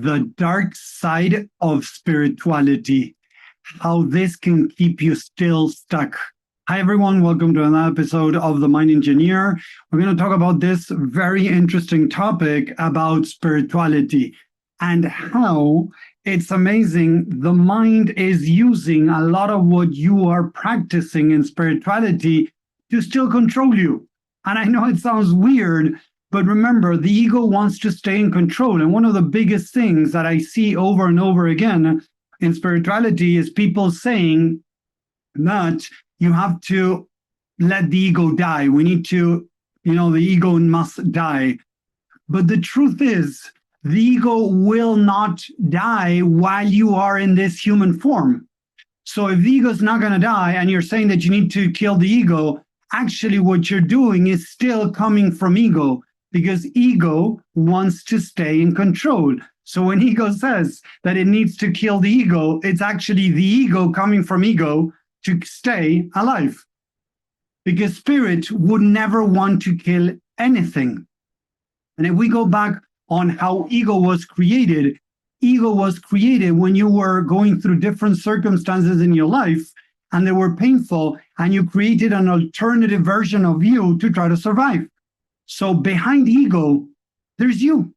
the dark side of spirituality, how this can keep you still stuck. Hi, everyone. Welcome to another episode of The Mind Engineer. We're going to talk about this very interesting topic about spirituality and how it's amazing. The mind is using a lot of what you are practicing in spirituality to still control you. And I know it sounds weird, but remember, the ego wants to stay in control. And one of the biggest things that I see over and over again in spirituality is people saying that you have to let the ego die. We need to, the ego must die. But the truth is, the ego will not die while you are in this human form. So if the ego is not going to die and you're saying that you need to kill the ego, actually what you're doing is still coming from ego, because ego wants to stay in control. So when ego says that it needs to kill the ego, it's actually the ego coming from ego to stay alive. Because spirit would never want to kill anything. And if we go back on how ego was created when you were going through different circumstances in your life and they were painful, and you created an alternative version of you to try to survive. So behind ego, there's you,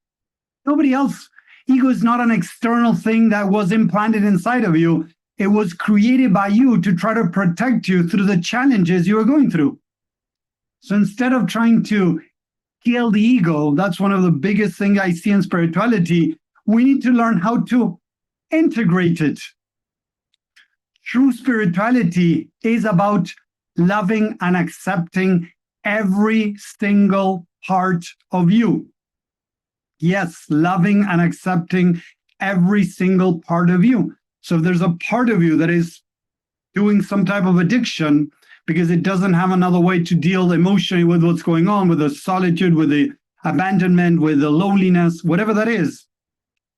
nobody else. Ego is not an external thing that was implanted inside of you. It was created by you to try to protect you through the challenges you were going through. So instead of trying to kill the ego, that's one of the biggest things I see in spirituality, we need to learn how to integrate it. True spirituality is about loving and accepting every single part of you. Yes, loving and accepting every single part of you. So if there's a part of you that is doing some type of addiction because it doesn't have another way to deal emotionally with what's going on, with the solitude, with the abandonment, with the loneliness, whatever that is,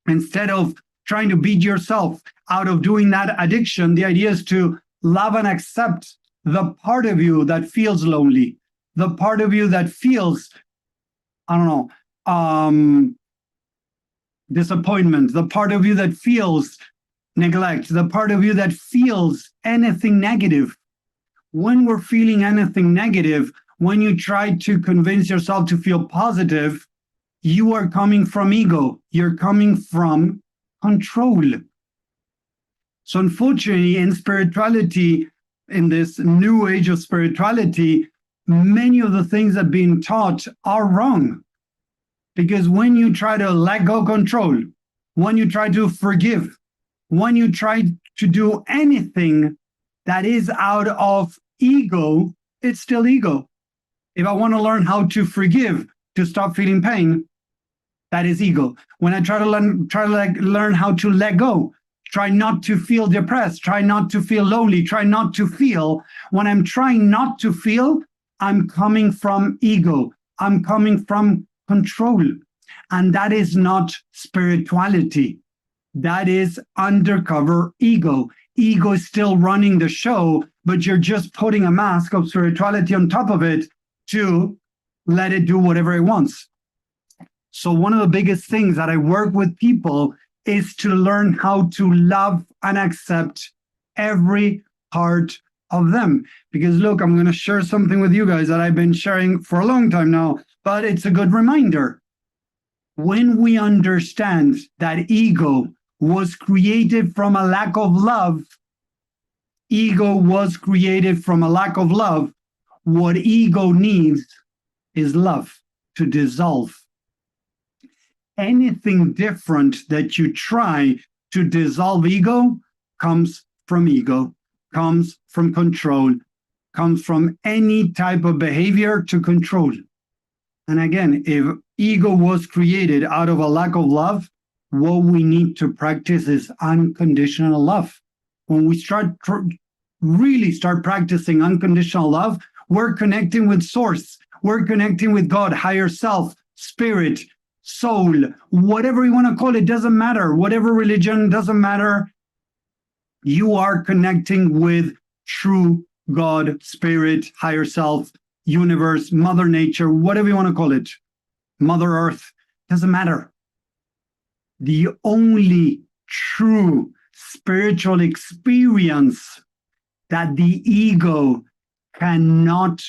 instead of trying to beat yourself out of doing that addiction, the idea is to love and accept the part of you that feels lonely, the part of you that feels, disappointment, the part of you that feels neglect, the part of you that feels anything negative. When we're feeling anything negative, when you try to convince yourself to feel positive, you are coming from ego. You're coming from control. So unfortunately, in spirituality, in this new age of spirituality, many of the things that are being taught are wrong. Because when you try to let go control, when you try to forgive, when you try to do anything that is out of ego, it's still ego. If I want to learn how to forgive, to stop feeling pain, that is ego. When I try to learn how to let go, try not to feel depressed, try not to feel lonely, try not to feel. When I'm trying not to feel, I'm coming from ego. I'm coming from control. And that is not spirituality. That is undercover ego. Ego is still running the show, but you're just putting a mask of spirituality on top of it to let it do whatever it wants. So one of the biggest things that I work with people is to learn how to love and accept every part of them. Because look, I'm going to share something with you guys that I've been sharing for a long time now, but it's a good reminder. When we understand that ego was created from a lack of love, what ego needs is love to dissolve. Anything different that you try to dissolve ego comes from control, comes from any type of behavior to control. And again, if ego was created out of a lack of love, what we need to practice is unconditional love. When we really start practicing unconditional love, we're connecting with source. We're connecting with God, higher self, spirit, soul, whatever you want to call it, doesn't matter. Whatever religion, doesn't matter. You are connecting with true God, spirit, higher self, universe, mother nature, whatever you want to call it, mother earth, doesn't matter. the only true spiritual experience that the ego cannot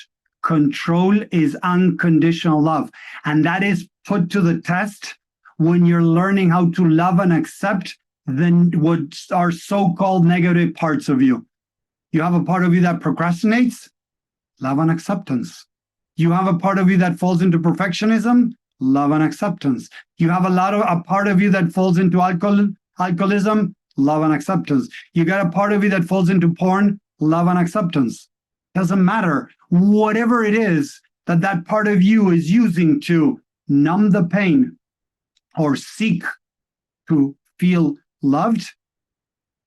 control is unconditional love. And that is put to the test when you're learning how to love and accept then what are so-called negative parts of you. You have a part of you that procrastinates, love and acceptance. You have a part of you that falls into perfectionism, love and acceptance. You have a part of you that falls into alcoholism, love and acceptance. You got a part of you that falls into porn, love and acceptance. Doesn't matter. Whatever it is that that part of you is using to numb the pain or seek to feel loved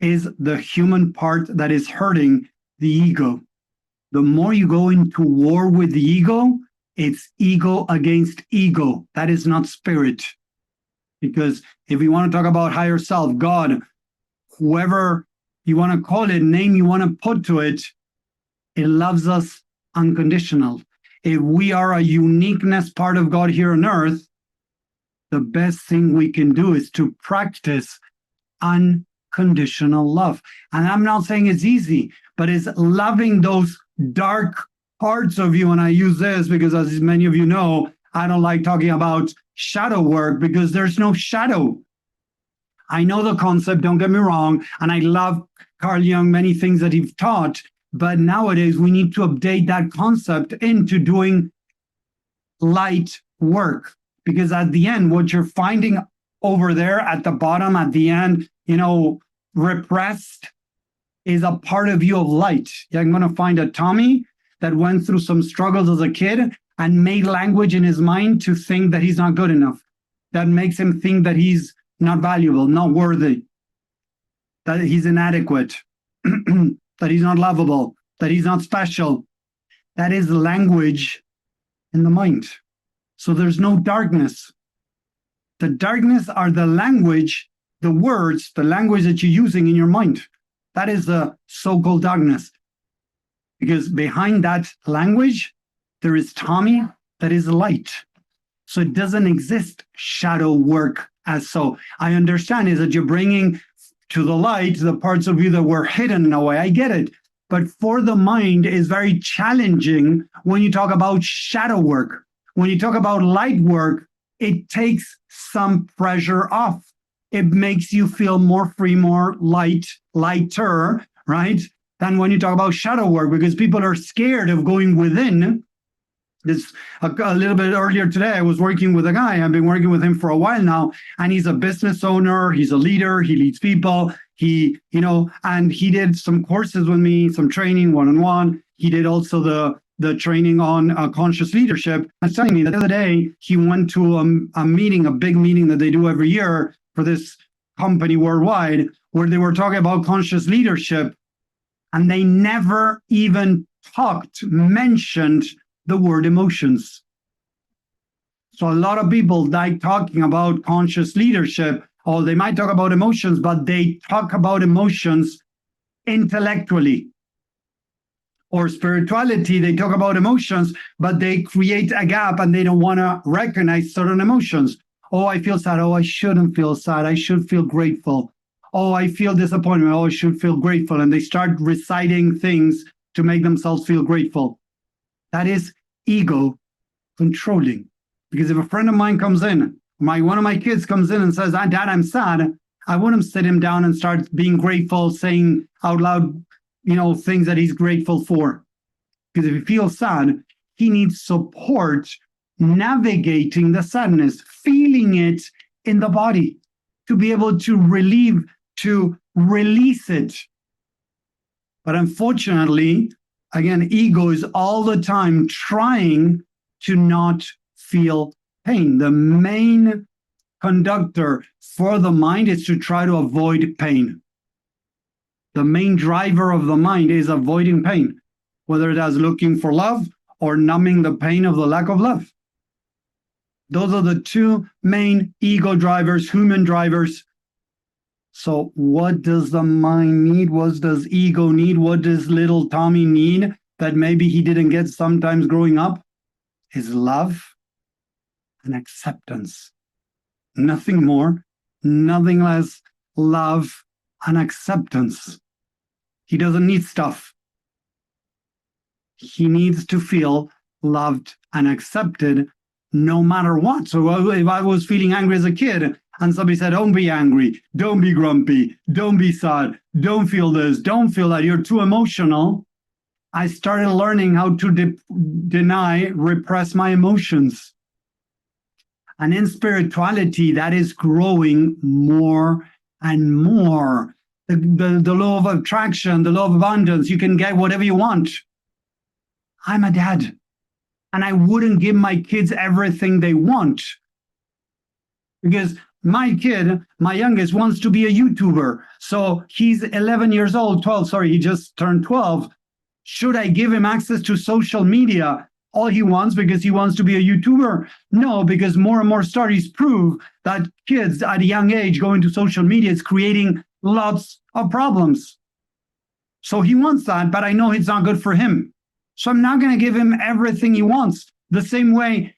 is the human part that is hurting the ego. The more you go into war with the ego, it's ego against ego. That is not spirit. Because if we want to talk about higher self, God, whoever you want to call it, name you want to put to it, it loves us unconditional. If we are a uniqueness part of God here on earth, the best thing we can do is to practice unconditional love. And I'm not saying it's easy, but it's loving those dark parts of you. And I use this because, as many of you know, I don't like talking about shadow work because there's no shadow. I know the concept, don't get me wrong, and I love Carl Jung, many things that he's taught, but nowadays we need to update that concept into doing light work. Because at the end, what you're finding over there at the bottom, at the end, repressed, is a part of you of light. I'm going to find a Tommy that went through some struggles as a kid and made language in his mind to think that he's not good enough. That makes him think that he's not valuable, not worthy, that he's inadequate, that he's not lovable, that he's not special. That is language in the mind. So there's no darkness. The darkness are the language, the words, the language that you're using in your mind. That is the so-called darkness. Because behind that language, there is Tommy that is light. So it doesn't exist shadow work as so. I understand is that you're bringing to the light the parts of you that were hidden in a way. I get it. But for the mind, it's very challenging when you talk about shadow work. When you talk about light work, it takes some pressure off. It makes you feel more free, more lighter, right? Than when you talk about shadow work, because people are scared of going within. This a little bit earlier today, I was working with a guy. I've been working with him for a while now, and he's a business owner. He's a leader. He leads people. And he did some courses with me, some training one-on-one. He did also the training on conscious leadership. And telling me that the other day he went to a meeting, a big meeting that they do every year for this company worldwide, where they were talking about conscious leadership, and they never even mentioned the word emotions. So a lot of people like talking about conscious leadership, or they might talk about emotions, but they talk about emotions intellectually. Or spirituality, they talk about emotions, but they create a gap and they don't want to recognize certain emotions. Oh, I feel sad. Oh, I shouldn't feel sad. I should feel grateful. Oh, I feel disappointment. Oh, I should feel grateful. And they start reciting things to make themselves feel grateful. That is ego controlling. Because if a friend of mine comes in, one of my kids comes in and says, Dad, I'm sad, I wouldn't sit him down and start being grateful, saying out loud, things that he's grateful for. Because if he feels sad, he needs support navigating the sadness, feeling it in the body, to be able to release it. But unfortunately, again, ego is all the time trying to not feel pain. The main conductor for the mind is to try to avoid pain. The main driver of the mind is avoiding pain, whether that's looking for love or numbing the pain of the lack of love. Those are the two main ego drivers, human drivers. So what does the mind need? What does ego need? What does little Tommy need that maybe he didn't get sometimes growing up? Is love and acceptance. Nothing more, nothing less love and acceptance. He doesn't need stuff. He needs to feel loved and accepted no matter what. So if I was feeling angry as a kid and somebody said, don't be angry, don't be grumpy, don't be sad, don't feel this, don't feel that, you're too emotional, I started learning how to deny, repress my emotions. And in spirituality, that is growing more and more. The law of attraction, the law of abundance, you can get whatever you want. I'm a dad, and I wouldn't give my kids everything they want. Because my kid, my youngest, wants to be a YouTuber. So he's 11 years old, 12, sorry, he just turned 12. Should I give him access to social media? All he wants because he wants to be a YouTuber? No, because more and more studies prove that kids at a young age going to social media is creating lots of problems. So he wants that, but I know it's not good for him. So I'm not going to give him everything he wants. The same way,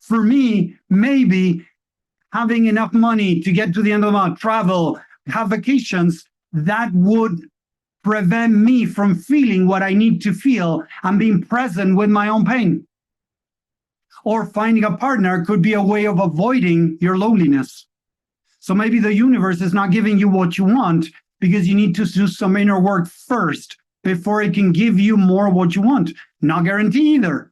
for me, maybe having enough money to get to the end of the month, travel, have vacations, that would prevent me from feeling what I need to feel and being present with my own pain. Or finding a partner could be a way of avoiding your loneliness. So maybe the universe is not giving you what you want because you need to do some inner work first before it can give you more of what you want. Not guarantee either.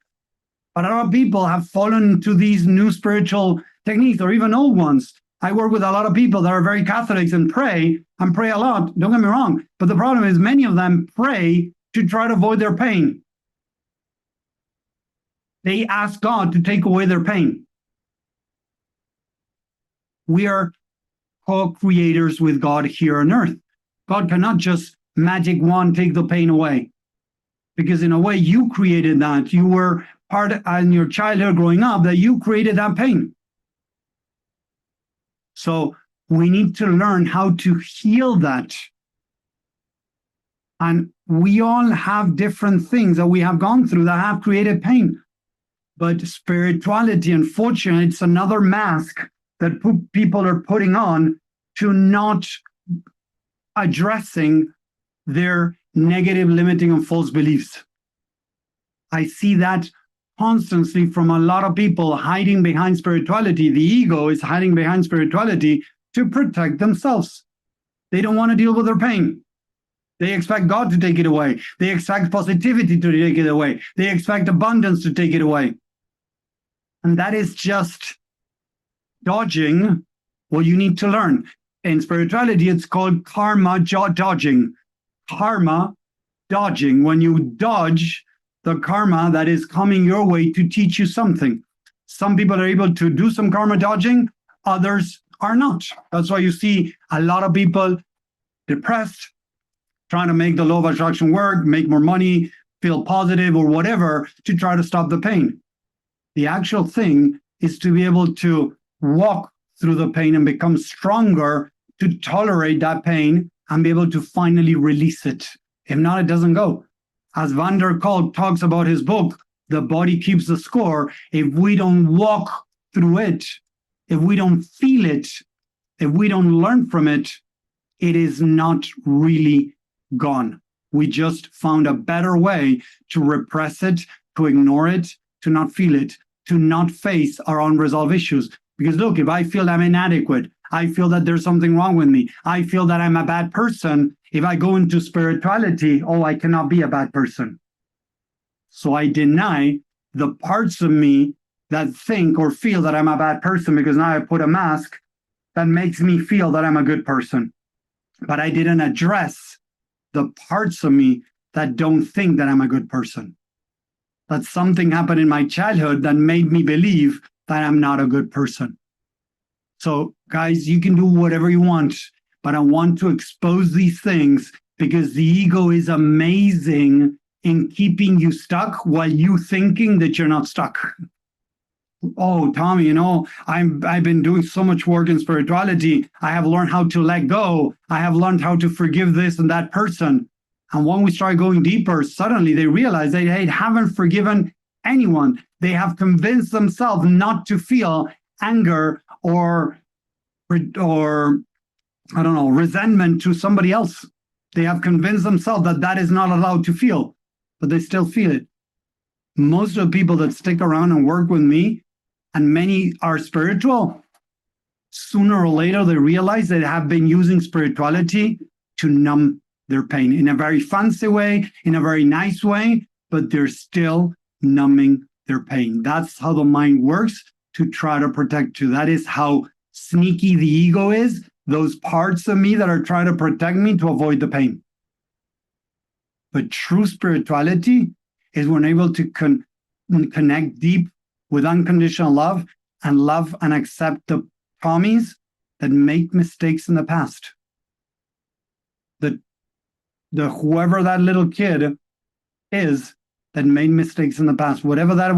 But a lot of people have fallen into these new spiritual techniques or even old ones. I work with a lot of people that are very Catholics and pray a lot. Don't get me wrong. But the problem is many of them pray to try to avoid their pain. They ask God to take away their pain. We are co-creators with God here on earth. God cannot just magic wand take the pain away. Because in a way, you created that. You were part in your childhood growing up that you created that pain. So we need to learn how to heal that. And we all have different things that we have gone through that have created pain. But spirituality, unfortunately, it's another mask that people are putting on to not addressing their negative, limiting, and false beliefs. I see that constantly from a lot of people hiding behind spirituality. The ego is hiding behind spirituality to protect themselves. They don't want to deal with their pain. They expect God to take it away. They expect positivity to take it away. They expect abundance to take it away. And that is just dodging what you need to learn. In spirituality, it's called karma dodging. Karma dodging. When you dodge the karma that is coming your way to teach you something. Some people are able to do some karma dodging, others are not. That's why you see a lot of people depressed, trying to make the law of attraction work, make more money, feel positive or whatever to try to stop the pain. The actual thing is to be able to walk through the pain and become stronger to tolerate that pain and be able to finally release it. If not, it doesn't go. As Van der Kolk talks about his book, The Body Keeps the Score, if we don't walk through it, if we don't feel it, if we don't learn from it, it is not really gone. We just found a better way to repress it, to ignore it, to not feel it, to not face our unresolved issues. Because look, if I feel I'm inadequate, I feel that there's something wrong with me, I feel that I'm a bad person, if I go into spirituality, oh, I cannot be a bad person. So I deny the parts of me that think or feel that I'm a bad person because now I put a mask that makes me feel that I'm a good person. But I didn't address the parts of me that don't think that I'm a good person. That something happened in my childhood that made me believe that I'm not a good person. So guys, you can do whatever you want, but I want to expose these things because the ego is amazing in keeping you stuck while you thinking that you're not stuck. Oh, Tommy, you know, I've been doing so much work in spirituality. I have learned how to let go. I have learned how to forgive this and that person. And when we start going deeper, suddenly they realize they haven't forgiven anyone. They have convinced themselves not to feel anger or or I don't know, resentment to somebody else. They have convinced themselves that that is not allowed to feel, but they still feel it. Most of the people that stick around and work with me, and many are spiritual, sooner or later they realize they have been using spirituality to numb their pain in a very fancy way, in a very nice way, but they're still numbing their pain. That's how the mind works to try to protect you. That is how sneaky the ego is, those parts of me that are trying to protect me to avoid the pain. But true spirituality is when able to connect deep with unconditional love and accept the Tommies that make mistakes in the past. The whoever that little kid is that made mistakes in the past, whatever it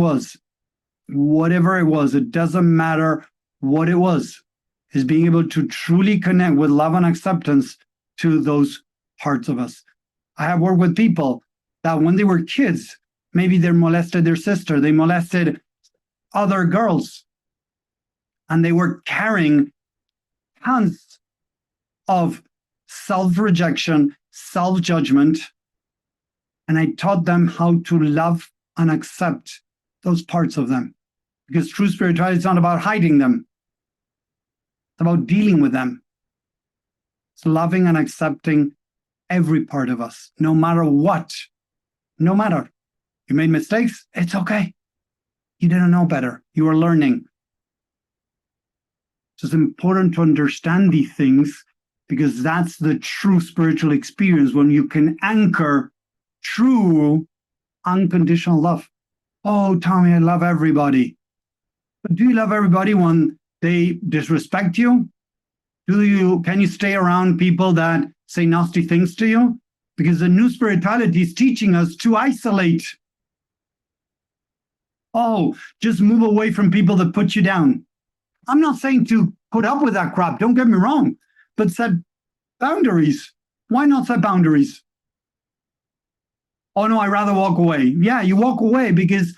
was, it doesn't matter what it was, is being able to truly connect with love and acceptance to those parts of us. I have worked with people that when they were kids, maybe they molested their sister, they molested other girls, and they were carrying tons of self-rejection, self-judgment, and I taught them how to love and accept those parts of them. Because true spirituality is not about hiding them. It's about dealing with them. It's loving and accepting every part of us, no matter what. No matter. You made mistakes, it's okay. You didn't know better. You were learning. So it's important to understand these things because that's the true spiritual experience when you can anchor true unconditional love. Oh, Tommy, I love everybody. But do you love everybody when they disrespect you? Can you stay around people that say nasty things to you? Because the new spirituality is teaching us to isolate. Oh, just move away from people that put you down. I'm not saying to put up with that crap, don't get me wrong, but set boundaries. Why not set boundaries? Oh no, I'd rather walk away. Yeah, you walk away because,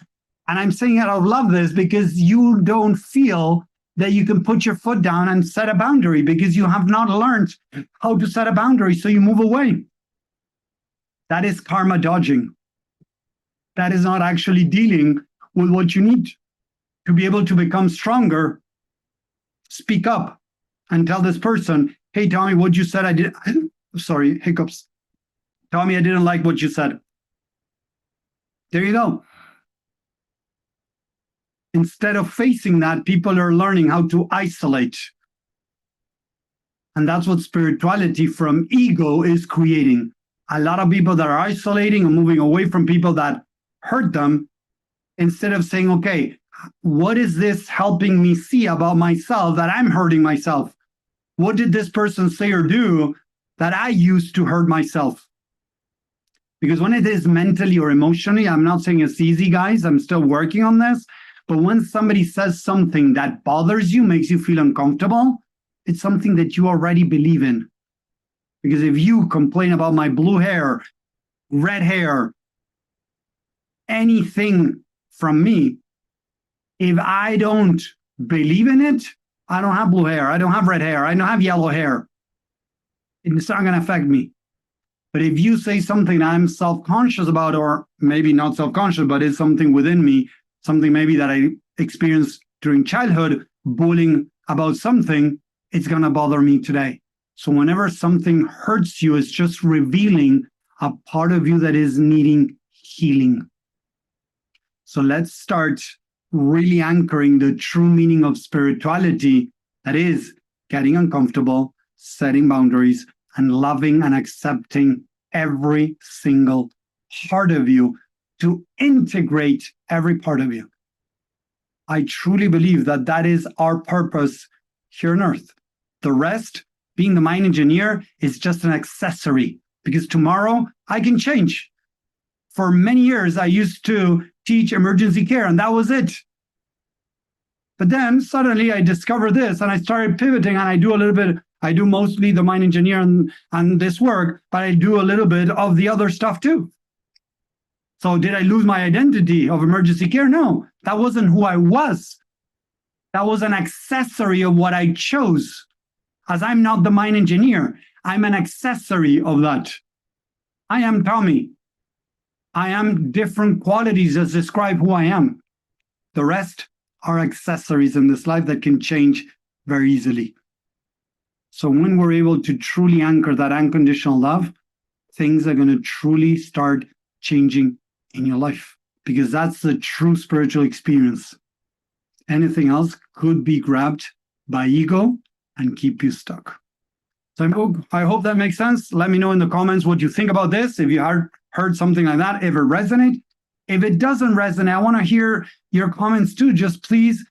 and I'm saying out of love this, because you don't feel that you can put your foot down and set a boundary because you have not learned how to set a boundary, so you move away. That is karma dodging. That is not actually dealing with what you need to be able to become stronger. Speak up and tell this person, hey, Tommy, what you said, I did. Sorry, hiccups. Tommy, I didn't like what you said. There you go. Instead of facing that, people are learning how to isolate. And that's what spirituality from ego is creating. A lot of people that are isolating and moving away from people that hurt them, instead of saying, okay, what is this helping me see about myself that I'm hurting myself? What did this person say or do that I used to hurt myself? Because when it is mentally or emotionally, I'm not saying it's easy, guys, I'm still working on this, but when somebody says something that bothers you, makes you feel uncomfortable, it's something that you already believe in. Because if you complain about my blue hair, red hair, anything from me, if I don't believe in it, I don't have blue hair, I don't have red hair, I don't have yellow hair. It's not going to affect me. But if you say something I'm self-conscious about, or maybe not self-conscious, but it's something within me, something maybe that I experienced during childhood, bullying about something, it's going to bother me today. So whenever something hurts you, it's just revealing a part of you that is needing healing. So let's start really anchoring the true meaning of spirituality, that is getting uncomfortable, setting boundaries, and loving and accepting every single part of you to integrate every part of you. I truly believe that that is our purpose here on Earth. The rest, being the mind engineer, is just an accessory because tomorrow I can change. For many years, I used to teach emergency care and that was it. But then suddenly I discovered this and I started pivoting and I do mostly the mind engineer and this work, but I do a little bit of the other stuff too. So did I lose my identity of emergency care? No, that wasn't who I was. That was an accessory of what I chose. as I'm not the mind engineer. I'm an accessory of that. I am Tommy. I am different qualities that describe who I am. The rest are accessories in this life that can change very easily. So when we're able to truly anchor that unconditional love, things are going to truly start changing in your life, because that's the true spiritual experience. Anything else could be grabbed by ego and keep you stuck. So I hope that makes sense. Let me know in the comments what you think about this. If you heard something like that, if it resonates. If it doesn't resonate, I want to hear your comments too. Just please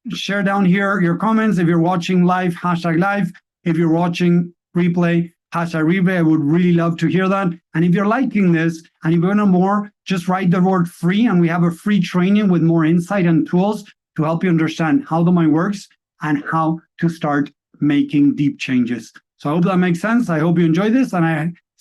share down here your comments. If you're watching live, #live. If you're watching replay, #replay. I would really love to hear that. And if you're liking this and you want to know more, just write the word free, and we have a free training with more insight and tools to help you understand how the mind works and how to start making deep changes. So I hope that makes sense. I hope you enjoy this, and I